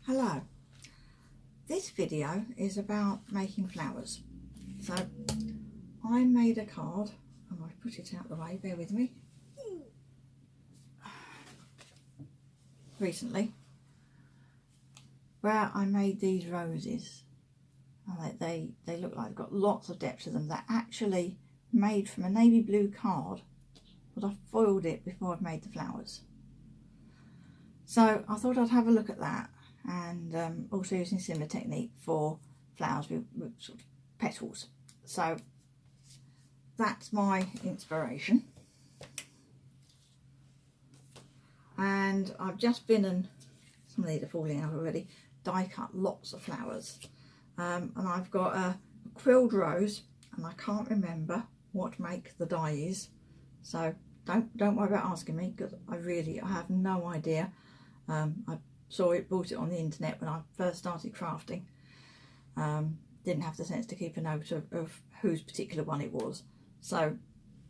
Hello, this video is about making flowers. So I made a card and I've put it out of the way, bear with me, recently, where I made these roses. And they look like they've got lots of depth to them. They're actually made from a navy blue card, but I've foiled it before I've made the flowers. So I thought I'd have a look at that, and also using a similar technique for flowers with sort of petals. So that's my inspiration, and I've just been, and some of these are falling out already, die cut lots of flowers, and I've got a quilled rose, and I can't remember what make the die is, so don't worry about asking me, because I have no idea. I saw it, bought it on the internet when I first started crafting. Didn't have the sense to keep a note of whose particular one it was. So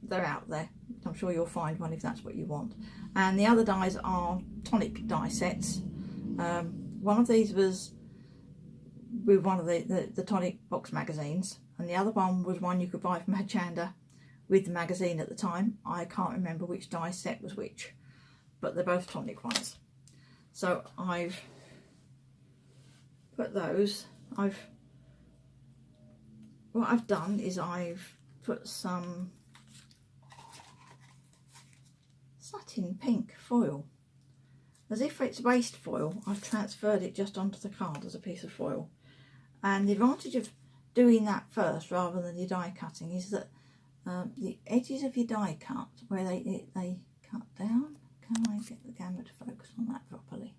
they're out there. I'm sure you'll find one if that's what you want. And the other dies are tonic die sets. One of these was with one of the tonic box magazines, and the other one was one you could buy from Hochanda with the magazine at the time. I can't remember which die set was which, but they're both tonic ones. So I've put those, what I've done is I've put some satin pink foil. As if it's waste foil, I've transferred it just onto the card as a piece of foil. And the advantage of doing that first rather than your die cutting is that the edges of your die cut, where they cut down, can I get the camera to focus on that properly?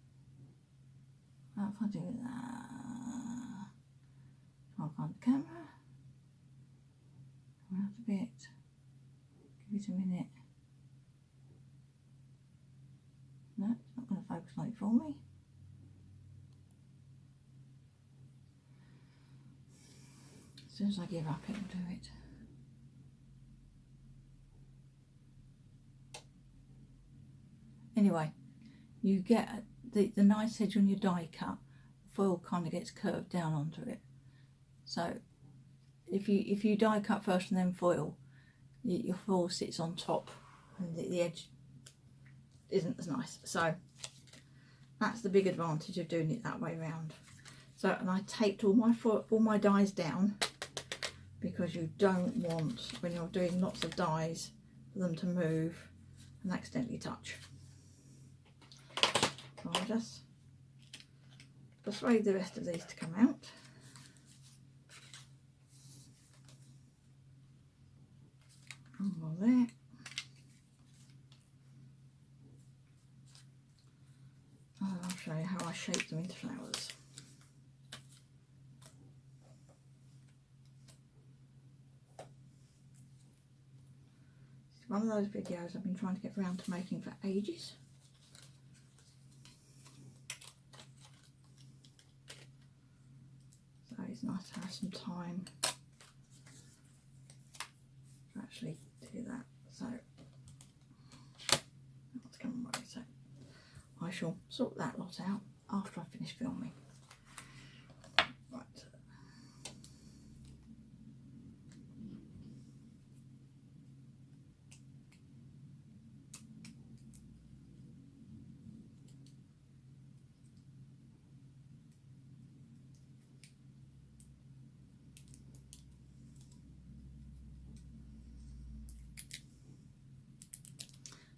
How if I do that? I'll find the camera. Come out a bit. Give it a minute. No, it's not going to focus on it for me. As soon as I give up, it'll do it. Anyway, you get the nice edge on your die cut. The foil kind of gets curved down onto it. So if you die cut first and then foil, your foil sits on top and the edge isn't as nice. So that's the big advantage of doing it that way round. So, and I taped all my dies down, because you don't want, when you're doing lots of dies, for them to move and accidentally touch. So I'll just persuade the rest of these to come out. And while there, I'll show you how I shape them into flowers. It's one of those videos I've been trying to get around to making for ages. So it's nice to have some time to actually do that. So that's coming away. So I shall sort that lot out after I finish filming. Right.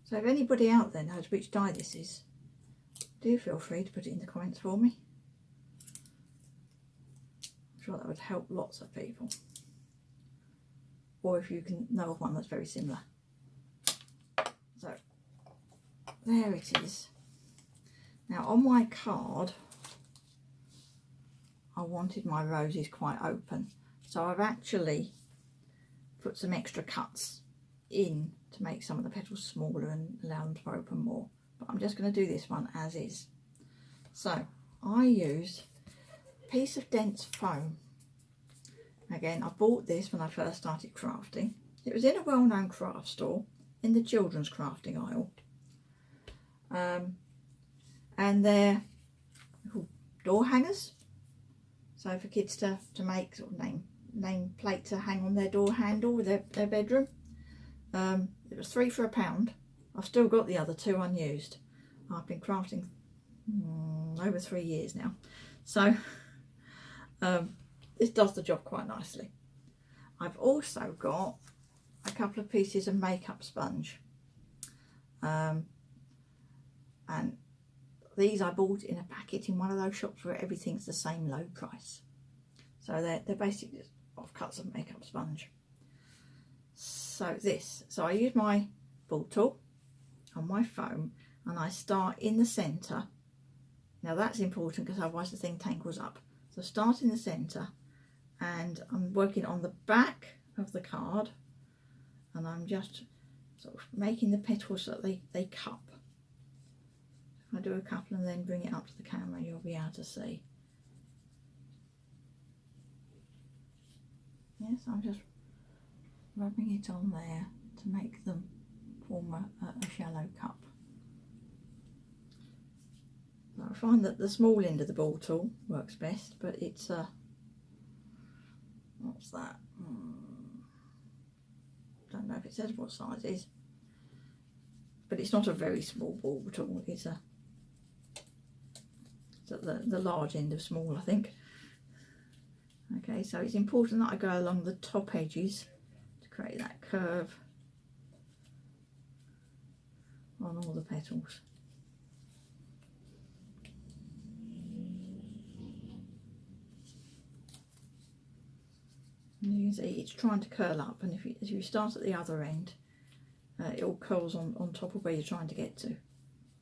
So if anybody out there knows which die this is, do feel free to put it in the comments for me. I'm sure that would help lots of people. Or if you can know of one that's very similar. So there it is. Now on my card, I wanted my roses quite open, so I've actually put some extra cuts in to make some of the petals smaller and allow them to open more. But I'm just going to do this one as is. So I use a piece of dense foam. Again, I bought this when I first started crafting. It was in a well-known craft store in the children's crafting aisle. And they're door hangers. So for kids to make sort of name plate to hang on their door handle with their bedroom. It was 3 for £1. I've still got the other 2 unused. I've been crafting over 3 years now. So this does the job quite nicely. I've also got a couple of pieces of makeup sponge. And these I bought in a packet in one of those shops where everything's the same low price. So they're basically just offcuts of makeup sponge. So I use my ball tool on my foam and I start in the centre. Now that's important because otherwise the thing tangles up. So start in the centre and I'm working on the back of the card and I'm just sort of making the petals so that they cup. If I do a couple and then bring it up to the camera, you'll be able to see. Yes, I'm just rubbing it on there to make them form a shallow cup. So I find that the small end of the ball tool works best, but it's what's that? Don't know if it says what size it is, but it's not a very small ball tool. It's at the large end of small, I think. Okay, so it's important that I go along the top edges to create that curve on all the petals. And you can see it's trying to curl up, and if you start at the other end, it all curls on top of where you're trying to get to.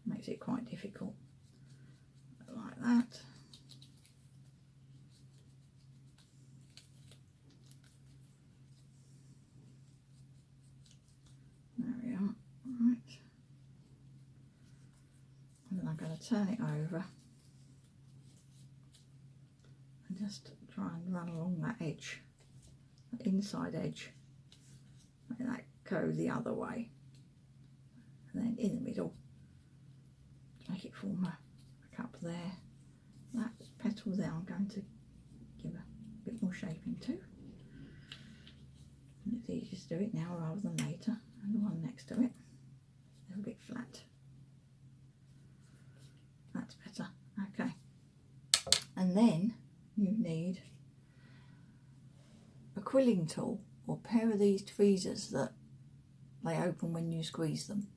Makes it quite difficult. Like that. There we are. Right. And then I'm going to turn it over and just try and run along that edge, that inside edge, make that go the other way, and then in the middle to make it form a cup there. That petal there I'm going to give a bit more shaping to. And it's easier to do it now rather than later. And the one next to it, a little bit flat. That's better. Okay. And then you need a quilling tool or a pair of these tweezers that they open when you squeeze them.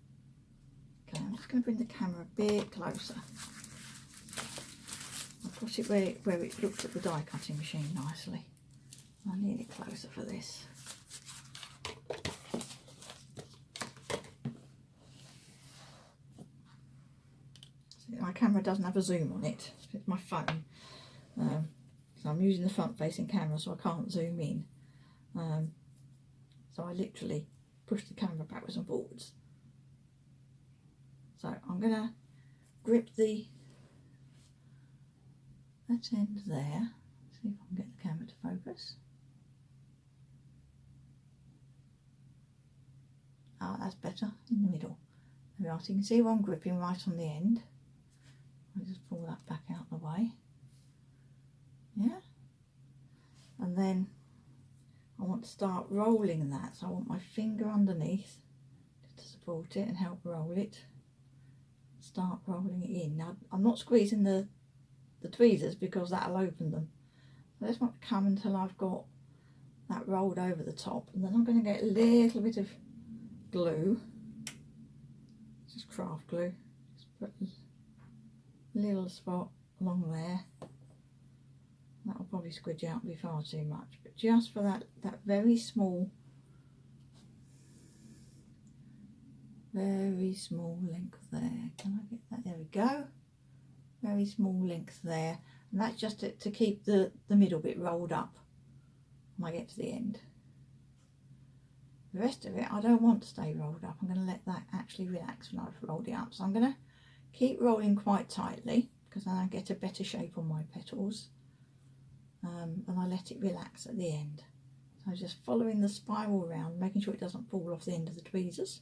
Okay, I'm just going to bring the camera a bit closer. I'll put it where it looks at the die cutting machine nicely. I need it closer for this. My camera doesn't have a zoom on it, it's my phone, so I'm using the front facing camera so I can't zoom in, so I literally push the camera backwards and forwards. So I'm going to grip that end there, see if I can get the camera to focus. Ah, that's better, in the middle. There we are, so you can see where I'm gripping right on the end. I'll just pull that back out of the way. Yeah. And then I want to start rolling that. So I want my finger underneath just to support it and help roll it. Start rolling it in. Now I'm not squeezing the tweezers because that'll open them. So I just want to come until I've got that rolled over the top. And then I'm going to get a little bit of glue. Just craft glue. Just put little spot along there. That'll probably squidge out and be far too much, but just for that very small length there. Can I get that? There we go. Very small length there, and that's just to keep the middle bit rolled up when I get to the end. The rest of it I don't want to stay rolled up. I'm going to let that actually relax when I've rolled it up, so I'm going to keep rolling quite tightly because then I get a better shape on my petals, and I let it relax at the end. So just following the spiral round, making sure it doesn't fall off the end of the tweezers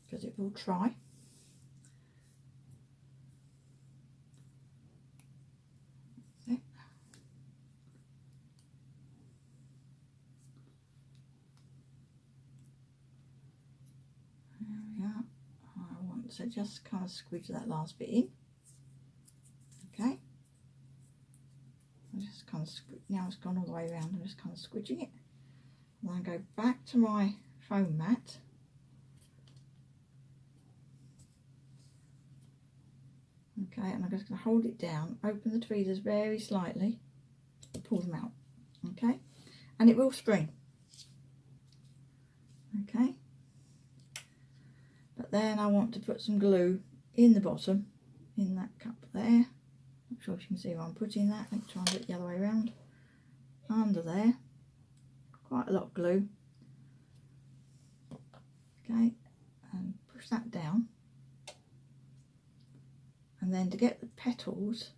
because it will try. so just kind of squidge that last bit in. Okay, I just kind of now it's gone all the way around. I'm just kind of squidging it, and then go back to my foam mat. Okay, and I'm just going to hold it down, open the tweezers very slightly, pull them out. Okay, and it will spring. Okay, but then I want to put some glue in the bottom, in that cup there. Not sure if you can see where I'm putting that. Let me try and do it the other way around. Under there, quite a lot of glue. Okay, and push that down. And then to get the petals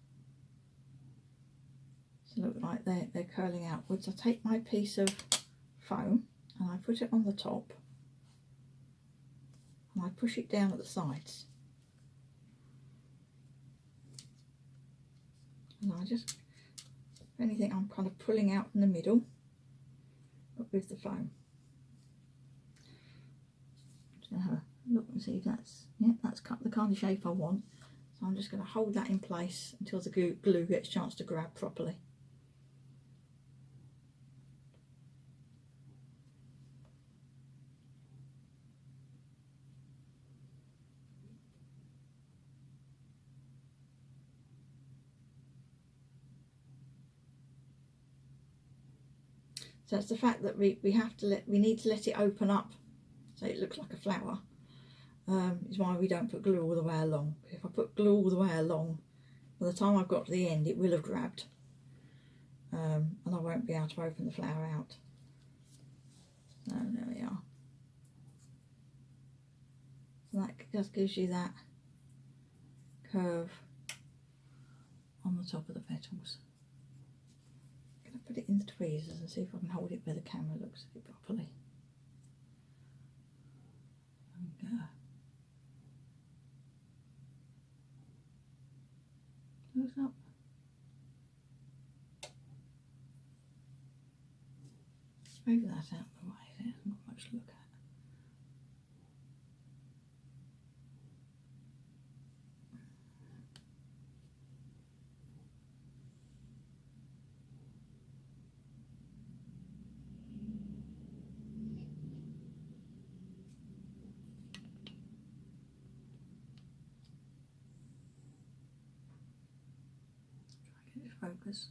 to look like they're curling outwards, I take my piece of foam and I put it on the top and I push it down at the sides. And I just, if anything, I'm kind of pulling out from the middle, but with the foam. I'm just going to have a look and see if that's, yeah, that's cut the kind of shape I want. So I'm just going to hold that in place until the glue gets a chance to grab properly. So it's the fact that we need to let it open up so it looks like a flower. Is why we don't put glue all the way along. If I put glue all the way along, by the time I've got to the end it will have grabbed, and I won't be able to open the flower out. So there we are. So that just gives you that curve on the top of the petals. I'm going to put it in the tweezers and see if I can hold it where the camera looks at it properly. And, close up. Move that out of the way, there hasn't got much to look at. Try to get it focus.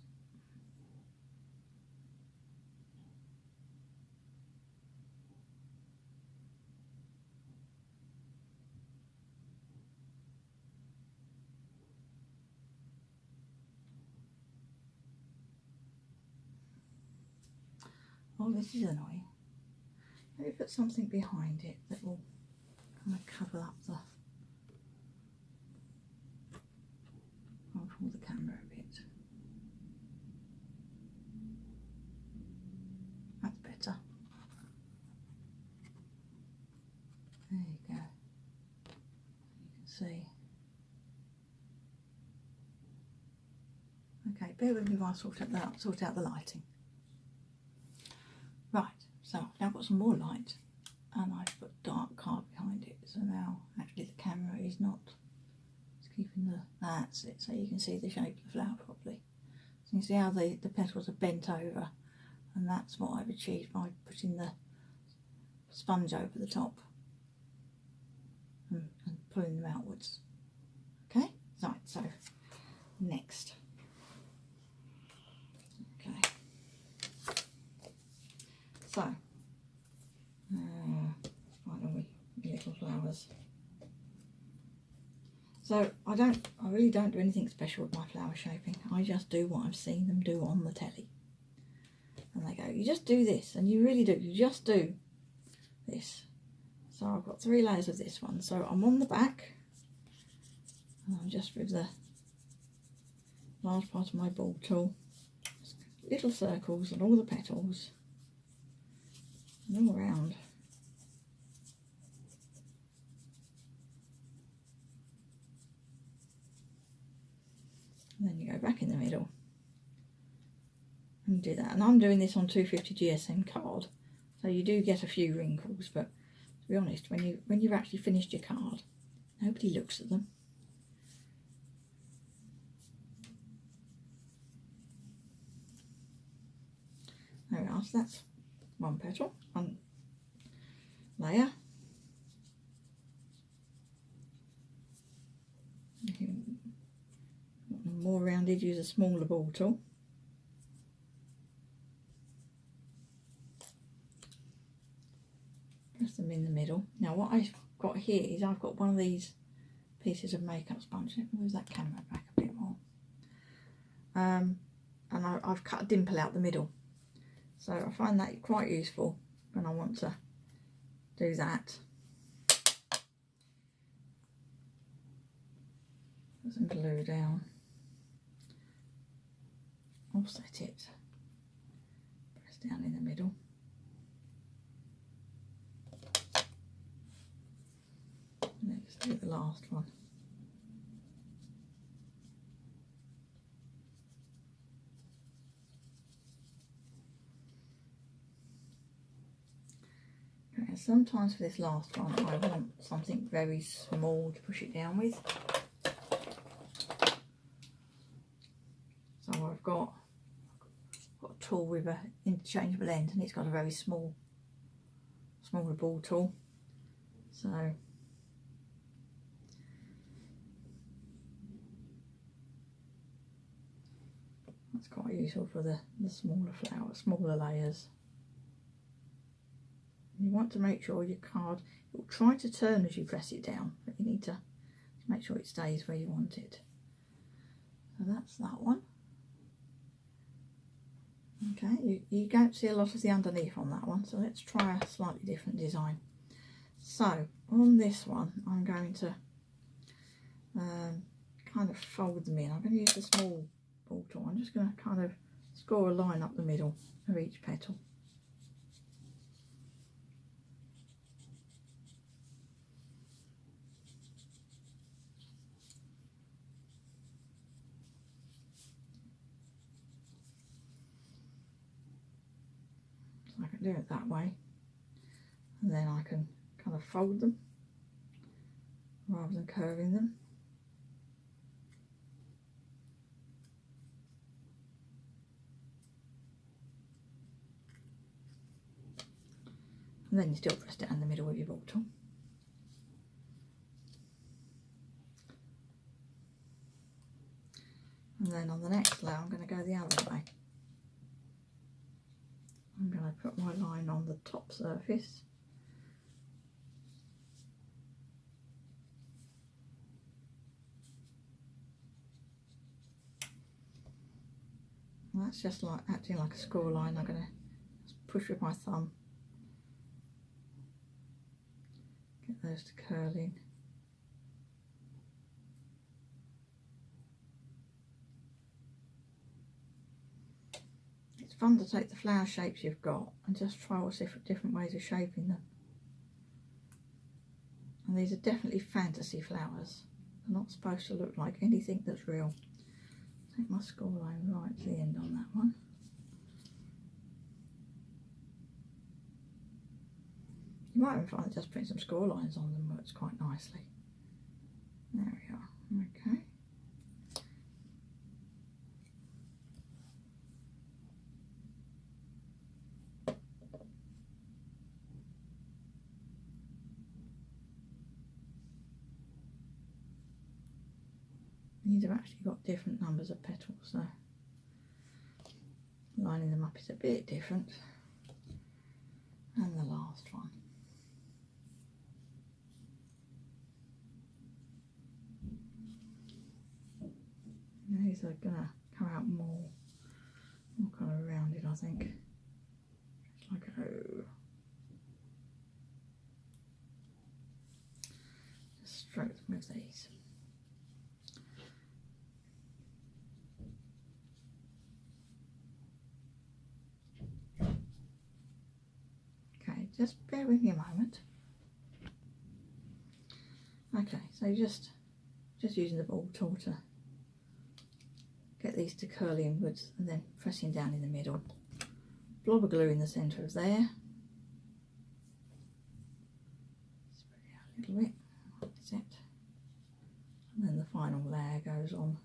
Oh, this is annoying. Maybe put something behind it that will kind of cover up the... I'll pull the camera a bit. That's better. There you go. You can see. Okay, bear with me while I sort out the lighting. Right, so I've now got some more light and I've put dark card behind it. So now actually the camera is not, it's keeping that's it, so you can see the shape of the flower properly. So you can see how the petals are bent over, and that's what I've achieved by putting the sponge over the top and pulling them outwards. Okay, right, so next. Okay. So, right on with little flowers. So I really don't do anything special with my flower shaping. I just do what I've seen them do on the telly. And they go, you just do this, and you really do. You just do this. So I've got 3 layers of this one. So I'm on the back, and I'm just with the large part of my ball tool, just little circles on all the petals, and all around. And then you go back in the middle and do that. And I'm doing this on 250 GSM card, so you do get a few wrinkles, but to be honest, when you've actually finished your card, Nobody looks at them. There we are, so that's one petal, one layer. If you want them more rounded, use a smaller ball tool. Press them in the middle. Now what I've got here is I've got one of these pieces of makeup sponge. Let me move that camera back a bit more. And I've cut a dimple out the middle. So I find that quite useful when I want to do that. Put some glue down. Offset it. Press down in the middle. And let's do the last one. Okay, and sometimes for this last one I want something very small to push it down with. So I've got a tool with an interchangeable end, and it's got a very smaller ball tool. So that's quite useful for the smaller flowers, smaller layers. You want to make sure your card, it will try to turn as you press it down, but you need to make sure it stays where you want it. So that's that one. Okay, you don't see a lot of the underneath on that one, so let's try a slightly different design. So on this one I'm going to kind of fold them in. I'm going to use the small ball tool. I'm just going to kind of score a line up the middle of each petal. So I can do it that way, and then I can kind of fold them rather than curving them. And then you still press it in the middle with your ball tool. And then on the next layer I'm going to go the other way. I'm going to put my line on the top surface. And that's just like acting like a score line. I'm going to just push with my thumb. Get those to curl in. It's fun to take the flower shapes you've got and just try all different ways of shaping them. And these are definitely fantasy flowers. They're not supposed to look like anything that's real. Take my score line right to the end on that one. You might even find that just putting some score lines on them works quite nicely. There we are, okay. These have actually got different numbers of petals, so lining them up is a bit different. And the last one. These are gonna come out more kind of rounded, I think. Just like just stroke them with these. Okay, just bear with me a moment. Okay, so just using the ball tool to get these to curl inwards and then pressing down in the middle. Blob of glue in the centre of there. Spread it out a little bit. That's it. the final layer goes on.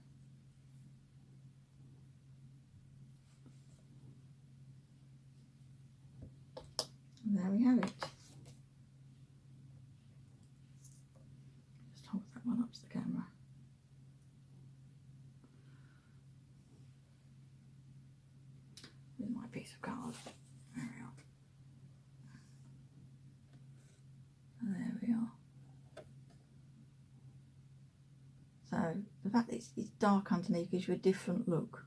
And there we have it. Just hold that one up to the camera. With my piece of card. There we are. And there we are. So the fact that it's dark underneath gives you a different look.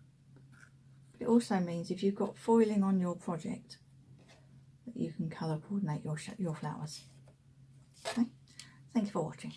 But it also means if you've got foiling on your project, that you can colour coordinate your flowers. Okay, thank you for watching.